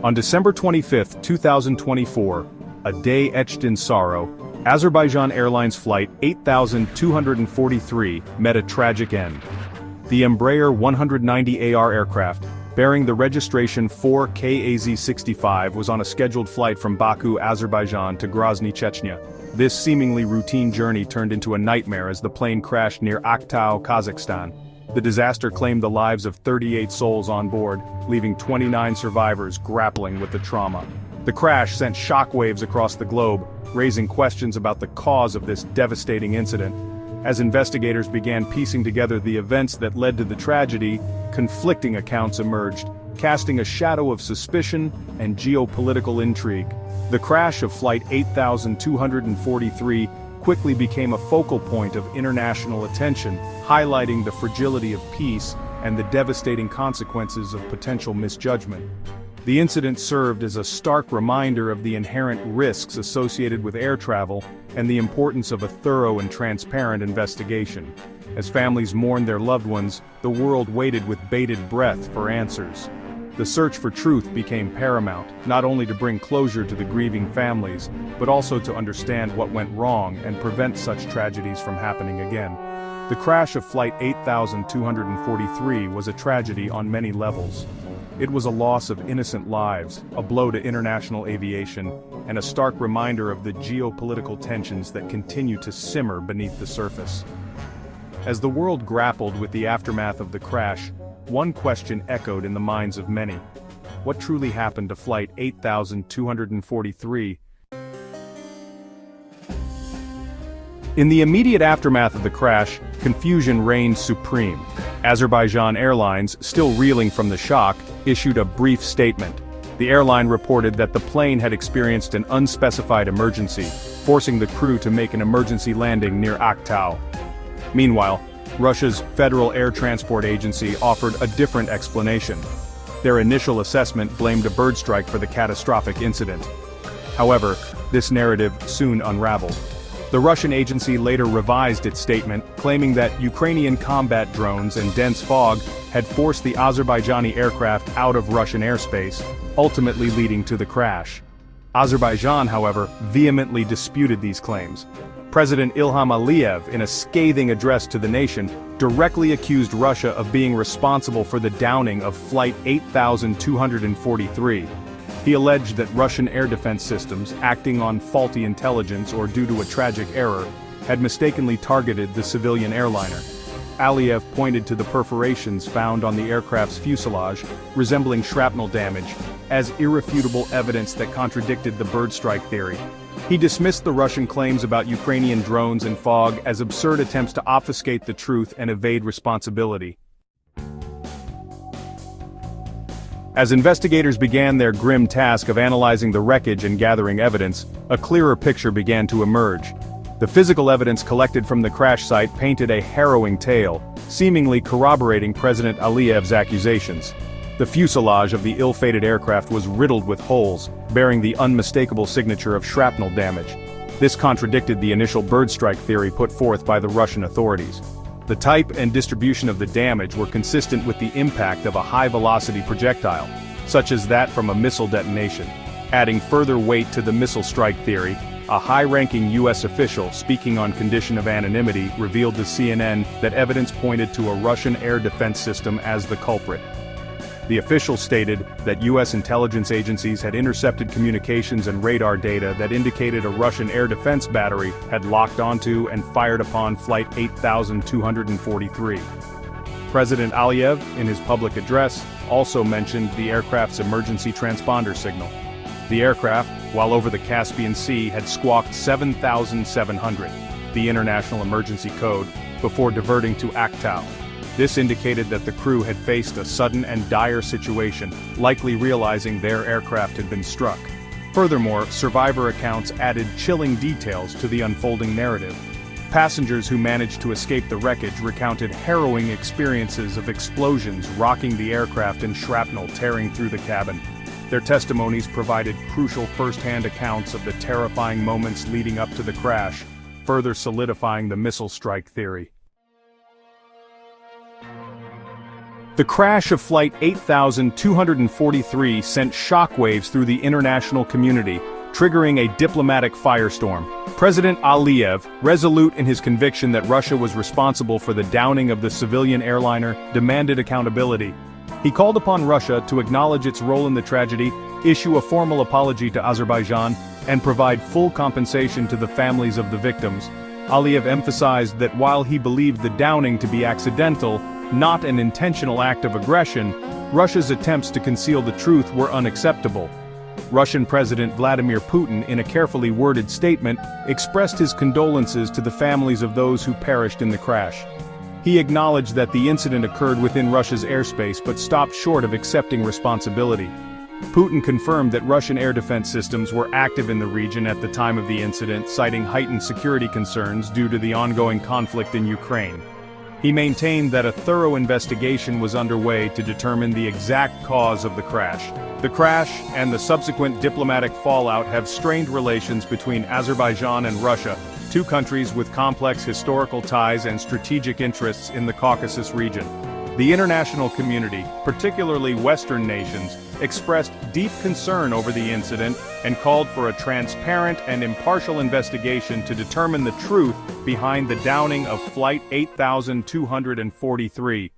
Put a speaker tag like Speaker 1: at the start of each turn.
Speaker 1: On December 25, 2024, a day etched in sorrow, Azerbaijan Airlines Flight 8243 met a tragic end. The Embraer 190AR aircraft, bearing the registration 4KAZ-65, was on a scheduled flight from Baku, Azerbaijan to Grozny, Chechnya. This seemingly routine journey turned into a nightmare as the plane crashed near Aktau, Kazakhstan. The disaster claimed the lives of 38 souls on board, leaving 29 survivors grappling with the trauma. The crash sent shockwaves across the globe, raising questions about the cause of this devastating incident. As investigators began piecing together the events that led to the tragedy, conflicting accounts emerged, casting a shadow of suspicion and geopolitical intrigue. The crash of Flight 8243 quickly became a focal point of international attention, highlighting the fragility of peace and the devastating consequences of potential misjudgment. The incident served as a stark reminder of the inherent risks associated with air travel and the importance of a thorough and transparent investigation. As families mourned their loved ones, the world waited with bated breath for answers. The search for truth became paramount, not only to bring closure to the grieving families, but also to understand what went wrong and prevent such tragedies from happening again. The crash of Flight 8243 was a tragedy on many levels. It was a loss of innocent lives, a blow to international aviation, and a stark reminder of the geopolitical tensions that continue to simmer beneath the surface. As the world grappled with the aftermath of the crash, one question echoed in the minds of many. What truly happened to Flight 8243? In the immediate aftermath of the crash, confusion reigned supreme. Azerbaijan Airlines, still reeling from the shock, issued a brief statement. The airline reported that the plane had experienced an unspecified emergency, forcing the crew to make an emergency landing near Aktau. Meanwhile, Russia's Federal Air Transport Agency offered a different explanation. Their initial assessment blamed a bird strike for the catastrophic incident. However, this narrative soon unraveled. The Russian agency later revised its statement, claiming that Ukrainian combat drones and dense fog had forced the Azerbaijani aircraft out of Russian airspace, ultimately leading to the crash. Azerbaijan, however, vehemently disputed these claims. President Ilham Aliyev, in a scathing address to the nation, directly accused Russia of being responsible for the downing of Flight 8243. He alleged that Russian air defense systems, acting on faulty intelligence or due to a tragic error, had mistakenly targeted the civilian airliner. Aliyev pointed to the perforations found on the aircraft's fuselage, resembling shrapnel damage, as irrefutable evidence that contradicted the bird strike theory. He dismissed the Russian claims about Ukrainian drones and fog as absurd attempts to obfuscate the truth and evade responsibility. As investigators began their grim task of analyzing the wreckage and gathering evidence, a clearer picture began to emerge. The physical evidence collected from the crash site painted a harrowing tale, seemingly corroborating President Aliyev's accusations. The fuselage of the ill-fated aircraft was riddled with holes, bearing the unmistakable signature of shrapnel damage. This contradicted the initial bird strike theory put forth by the Russian authorities. The type and distribution of the damage were consistent with the impact of a high-velocity projectile, such as that from a missile detonation. Adding further weight to the missile strike theory, a high-ranking U.S. official speaking on condition of anonymity revealed to CNN that evidence pointed to a Russian air defense system as the culprit. The official stated that U.S. intelligence agencies had intercepted communications and radar data that indicated a Russian air defense battery had locked onto and fired upon Flight 8243. President Aliyev, in his public address, also mentioned the aircraft's emergency transponder signal. The aircraft, while over the Caspian Sea, had squawked 7,700, the international emergency code, before diverting to Aktau. This indicated that the crew had faced a sudden and dire situation, likely realizing their aircraft had been struck. Furthermore, survivor accounts added chilling details to the unfolding narrative. Passengers who managed to escape the wreckage recounted harrowing experiences of explosions rocking the aircraft and shrapnel tearing through the cabin. Their testimonies provided crucial first-hand accounts of the terrifying moments leading up to the crash, further solidifying the missile strike theory. The crash of Flight 8243 sent shockwaves through the international community, triggering a diplomatic firestorm. President Aliyev, resolute in his conviction that Russia was responsible for the downing of the civilian airliner, demanded accountability. He called upon Russia to acknowledge its role in the tragedy, issue a formal apology to Azerbaijan, and provide full compensation to the families of the victims. Aliyev emphasized that while he believed the downing to be accidental, not an intentional act of aggression, Russia's attempts to conceal the truth were unacceptable. Russian President Vladimir Putin, in a carefully worded statement, expressed his condolences to the families of those who perished in the crash. He acknowledged that the incident occurred within Russia's airspace but stopped short of accepting responsibility. Putin confirmed that Russian air defense systems were active in the region at the time of the incident, citing heightened security concerns due to the ongoing conflict in Ukraine. He maintained that a thorough investigation was underway to determine the exact cause of the crash. The crash and the subsequent diplomatic fallout have strained relations between Azerbaijan and Russia, two countries with complex historical ties and strategic interests in the Caucasus region. The international community, particularly Western nations, expressed deep concern over the incident and called for a transparent and impartial investigation to determine the truth behind the downing of Flight 8243.